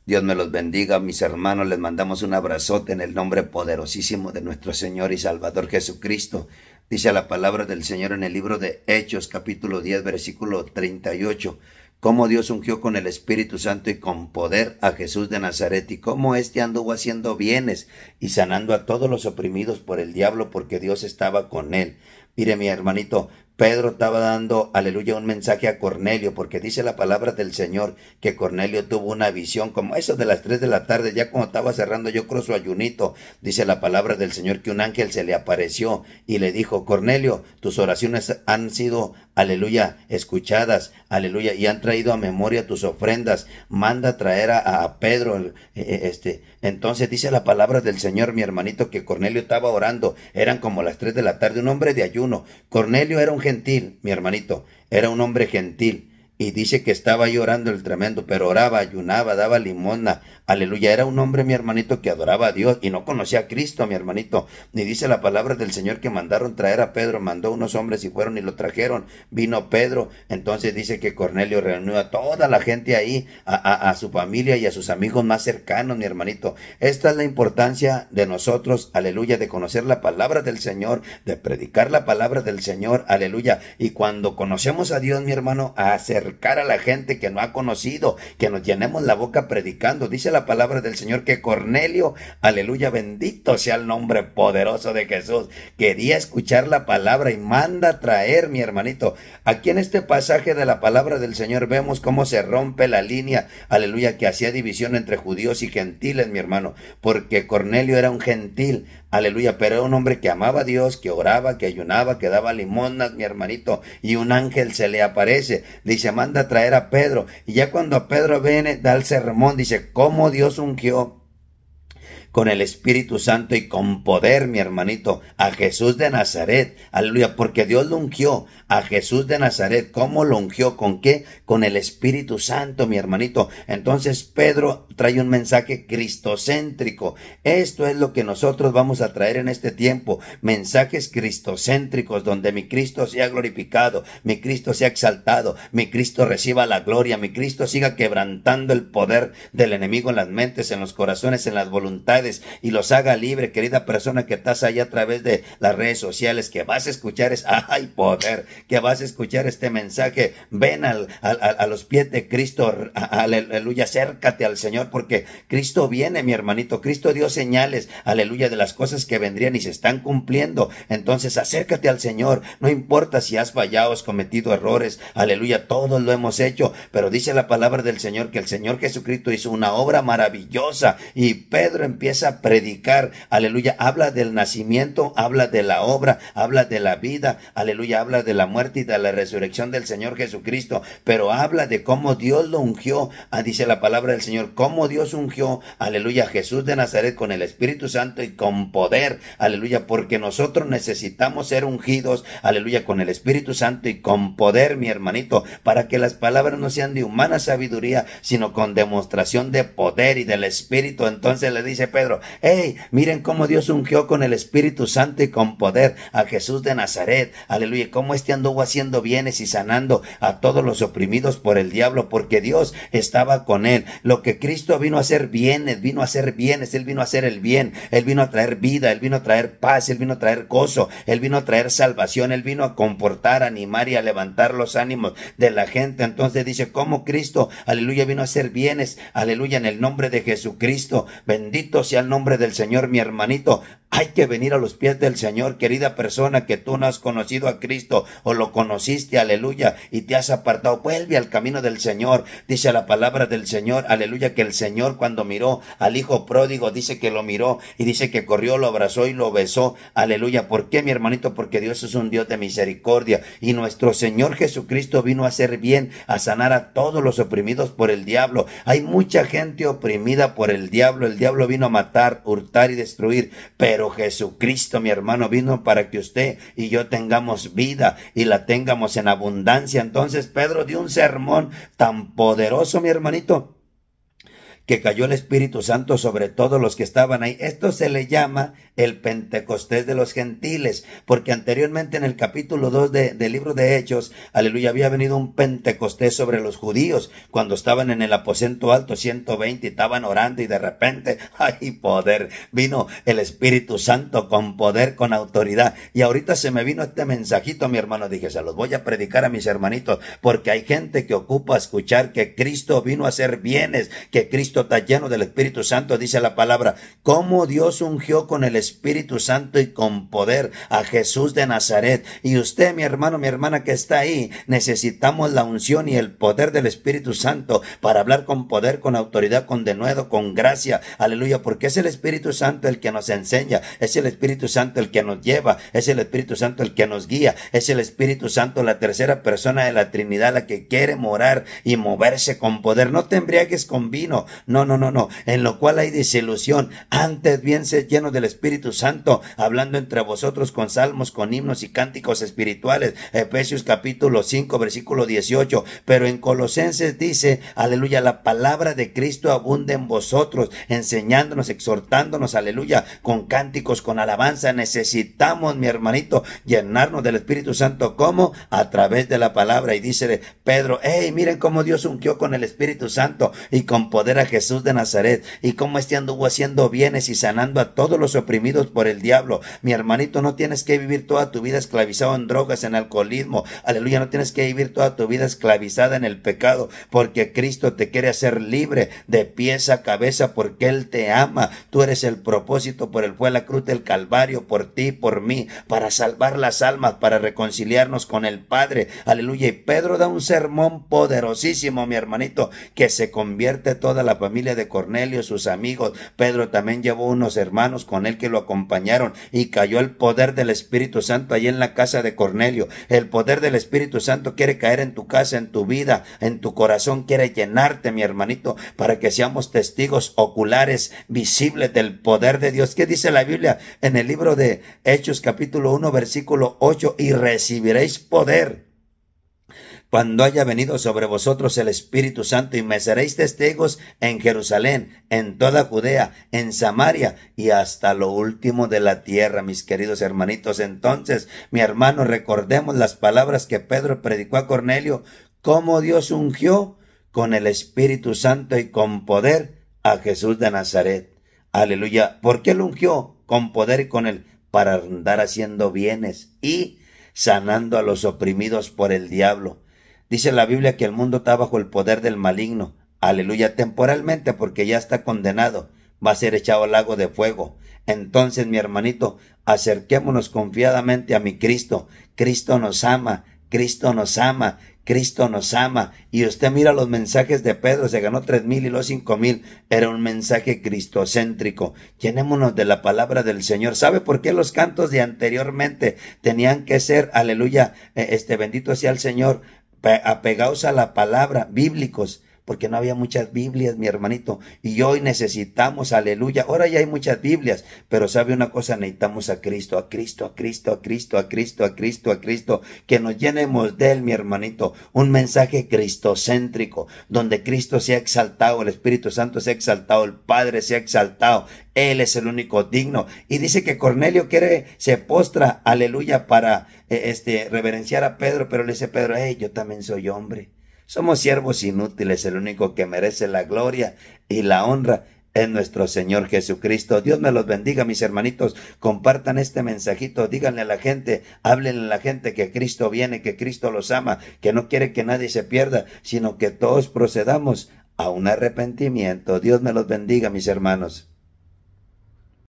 Dios me los bendiga, mis hermanos. Les mandamos un abrazote en el nombre poderosísimo de nuestro Señor y Salvador Jesucristo. Dice la palabra del Señor en el libro de Hechos, capítulo 10, versículo 38. Cómo Dios ungió con el Espíritu Santo y con poder a Jesús de Nazaret, y cómo éste anduvo haciendo bienes y sanando a todos los oprimidos por el diablo, porque Dios estaba con él. Mire, mi hermanito, Pedro estaba dando, aleluya, un mensaje a Cornelio, porque dice la palabra del Señor que Cornelio tuvo una visión como eso de las 3 de la tarde, ya cuando estaba cerrando, yo creo, su ayunito. Dice la palabra del Señor que un ángel se le apareció y le dijo: Cornelio, tus oraciones han sido, aleluya, escuchadas, aleluya, y han traído a memoria tus ofrendas. Manda traer a Pedro. Entonces dice la palabra del Señor, mi hermanito, que Cornelio estaba orando. Eran como las 3 de la tarde, un hombre de ayuno. Cornelio era un gentil, mi hermanito, era un hombre gentil. Y dice que estaba llorando el tremendo, pero oraba, ayunaba, daba limosna, aleluya. Era un hombre, mi hermanito, que adoraba a Dios y no conocía a Cristo, mi hermanito. Ni dice la palabra del Señor que mandaron traer a Pedro, mandó unos hombres y fueron y lo trajeron. Vino Pedro, entonces dice que Cornelio reunió a toda la gente ahí, a su familia y a sus amigos más cercanos, mi hermanito. Esta es la importancia de nosotros, aleluya, de conocer la palabra del Señor, de predicar la palabra del Señor, aleluya. Y cuando conocemos a Dios, mi hermano, a acercar a la gente que no ha conocido, que nos llenemos la boca predicando. Dice la palabra del Señor que Cornelio, aleluya, bendito sea el nombre poderoso de Jesús, quería escuchar la palabra y manda traer, mi hermanito. Aquí en este pasaje de la palabra del Señor vemos cómo se rompe la línea, aleluya, que hacía división entre judíos y gentiles, mi hermano, porque Cornelio era un gentil, aleluya, pero era un hombre que amaba a Dios, que oraba, que ayunaba, que daba limosnas, mi hermanito, y un ángel se le aparece, dice: manda a traer a Pedro. Y ya cuando a Pedro viene, da el sermón, dice cómo Dios ungió con el Espíritu Santo y con poder, mi hermanito, a Jesús de Nazaret, aleluya, porque Dios lo ungió a Jesús de Nazaret. ¿Cómo lo ungió? ¿Con qué? Con el Espíritu Santo, mi hermanito. Entonces Pedro trae un mensaje cristocéntrico. Esto es lo que nosotros vamos a traer en este tiempo, mensajes cristocéntricos, donde mi Cristo sea glorificado, mi Cristo sea exaltado, mi Cristo reciba la gloria, mi Cristo siga quebrantando el poder del enemigo en las mentes, en los corazones, en las voluntades, y los haga libre. Querida persona que estás allá a través de las redes sociales, que vas a escuchar ¡ay, poder! Que vas a escuchar este mensaje, ven a los pies de Cristo, aleluya, acércate al Señor, porque Cristo viene, mi hermanito. Cristo dio señales, aleluya, de las cosas que vendrían y se están cumpliendo. Entonces acércate al Señor, no importa si has fallado, has cometido errores, aleluya, todos lo hemos hecho, pero dice la palabra del Señor que el Señor Jesucristo hizo una obra maravillosa, y Pedro empieza a predicar, aleluya, habla del nacimiento, habla de la obra, habla de la vida, aleluya, habla de la muerte y de la resurrección del Señor Jesucristo, pero habla de cómo Dios lo ungió. Dice la palabra del Señor, cómo Dios ungió, aleluya, a Jesús de Nazaret con el Espíritu Santo y con poder, aleluya, porque nosotros necesitamos ser ungidos, aleluya, con el Espíritu Santo y con poder, mi hermanito, para que las palabras no sean de humana sabiduría, sino con demostración de poder y del Espíritu. Entonces le dice Pedro: hey, miren cómo Dios ungió con el Espíritu Santo y con poder a Jesús de Nazaret, aleluya, cómo este anduvo haciendo bienes y sanando a todos los oprimidos por el diablo, porque Dios estaba con él. Lo que Cristo vino a hacer bienes, vino a hacer bienes, él vino a hacer el bien, él vino a traer vida, él vino a traer paz, él vino a traer gozo, él vino a traer salvación, él vino a confortar, animar y a levantar los ánimos de la gente. Entonces dice cómo Cristo, aleluya, vino a hacer bienes, aleluya, en el nombre de Jesucristo. Bendito sea el nombre del Señor, mi hermanito. Hay que venir a los pies del Señor, querida persona, que tú no has conocido a Cristo o lo conociste, aleluya, y te has apartado. Vuelve al camino del Señor. Dice la palabra del Señor, aleluya, que el Señor cuando miró al hijo pródigo, dice que lo miró y dice que corrió, lo abrazó y lo besó, aleluya. ¿Por qué, mi hermanito? Porque Dios es un Dios de misericordia, y nuestro Señor Jesucristo vino a hacer bien, a sanar a todos los oprimidos por el diablo. Hay mucha gente oprimida por el diablo vino a matar, hurtar y destruir, pero Jesucristo, mi hermano, vino para que usted y yo tengamos vida y la tengamos en abundancia. Entonces Pedro dio un sermón tan poderoso, mi hermanito, que cayó el Espíritu Santo sobre todos los que estaban ahí. Esto se le llama el Pentecostés de los gentiles, porque anteriormente en el capítulo 2 del libro de Hechos, aleluya, había venido un Pentecostés sobre los judíos, cuando estaban en el aposento alto, 120, y estaban orando, y de repente, ¡ay, poder! Vino el Espíritu Santo con poder, con autoridad. Y ahorita se me vino este mensajito, mi hermano. Dije, se los voy a predicar a mis hermanitos, porque hay gente que ocupa escuchar que Cristo vino a hacer bienes, que Cristo está lleno del Espíritu Santo. Dice la palabra, cómo Dios ungió con el Espíritu Santo y con poder a Jesús de Nazaret. Y usted, mi hermano, mi hermana que está ahí, necesitamos la unción y el poder del Espíritu Santo para hablar con poder, con autoridad, con denuedo, con gracia. Aleluya, porque es el Espíritu Santo el que nos enseña, es el Espíritu Santo el que nos lleva, es el Espíritu Santo el que nos guía, es el Espíritu Santo, la tercera persona de la Trinidad, la que quiere morar y moverse con poder. No te embriagues con vino, no, en lo cual hay desilusión. Antes bien sed lleno del Espíritu Santo, hablando entre vosotros con salmos, con himnos y cánticos espirituales. Efesios capítulo 5, versículo 18. Pero en Colosenses dice, aleluya, la palabra de Cristo abunda en vosotros, enseñándonos, exhortándonos, aleluya, con cánticos, con alabanza. Necesitamos, mi hermanito, llenarnos del Espíritu Santo. ¿Cómo? A través de la palabra. Y dice Pedro, hey, miren cómo Dios ungió con el Espíritu Santo y con poder a Jesús de Nazaret, y cómo este anduvo haciendo bienes y sanando a todos los oprimidos por el diablo. Mi hermanito, no tienes que vivir toda tu vida esclavizado en drogas, en alcoholismo, aleluya, no tienes que vivir toda tu vida esclavizada en el pecado, porque Cristo te quiere hacer libre de pies a cabeza, porque Él te ama. Tú eres el propósito por el fue la cruz del Calvario, por ti, por mí, para salvar las almas, para reconciliarnos con el Padre, aleluya. Y Pedro da un sermón poderosísimo, mi hermanito, que se convierte toda la familia de Cornelio, sus amigos. Pedro también llevó unos hermanos con él que lo acompañaron, y cayó el poder del Espíritu Santo allí en la casa de Cornelio. El poder del Espíritu Santo quiere caer en tu casa, en tu vida, en tu corazón, quiere llenarte, mi hermanito, para que seamos testigos oculares, visibles del poder de Dios. ¿Qué dice la Biblia en el libro de Hechos capítulo 1 versículo 8? Y recibiréis poder cuando haya venido sobre vosotros el Espíritu Santo, y me seréis testigos en Jerusalén, en toda Judea, en Samaria y hasta lo último de la tierra, mis queridos hermanitos. Entonces, mi hermano, recordemos las palabras que Pedro predicó a Cornelio, cómo Dios ungió con el Espíritu Santo y con poder a Jesús de Nazaret. Aleluya. ¿Por qué lo ungió con poder y con él? Para andar haciendo bienes y sanando a los oprimidos por el diablo. Dice la Biblia que el mundo está bajo el poder del maligno, aleluya, temporalmente, porque ya está condenado, va a ser echado al lago de fuego. Entonces, mi hermanito, acerquémonos confiadamente a mi Cristo. Cristo nos ama, Cristo nos ama, Cristo nos ama. Y usted mira los mensajes de Pedro, se ganó 3,000 y los 5,000. Era un mensaje cristocéntrico. Llenémonos de la palabra del Señor. ¿Sabe por qué los cantos de anteriormente tenían que ser, aleluya, bendito sea el Señor, apegados a la palabra, bíblicos? Porque no había muchas Biblias, mi hermanito, y hoy necesitamos, aleluya, ahora ya hay muchas Biblias, pero sabe una cosa, necesitamos a Cristo, a Cristo, a Cristo, a Cristo, a Cristo, a Cristo, a Cristo, que nos llenemos de él, mi hermanito, un mensaje cristocéntrico, donde Cristo sea exaltado, el Espíritu Santo sea exaltado, el Padre sea exaltado, él es el único digno. Y dice que Cornelio se postra, aleluya, para reverenciar a Pedro, pero le dice Pedro, yo también soy hombre. Somos siervos inútiles, el único que merece la gloria y la honra es nuestro Señor Jesucristo. Dios me los bendiga, mis hermanitos. Compartan este mensajito, díganle a la gente, háblenle a la gente que Cristo viene, que Cristo los ama, que no quiere que nadie se pierda, sino que todos procedamos a un arrepentimiento. Dios me los bendiga, mis hermanos.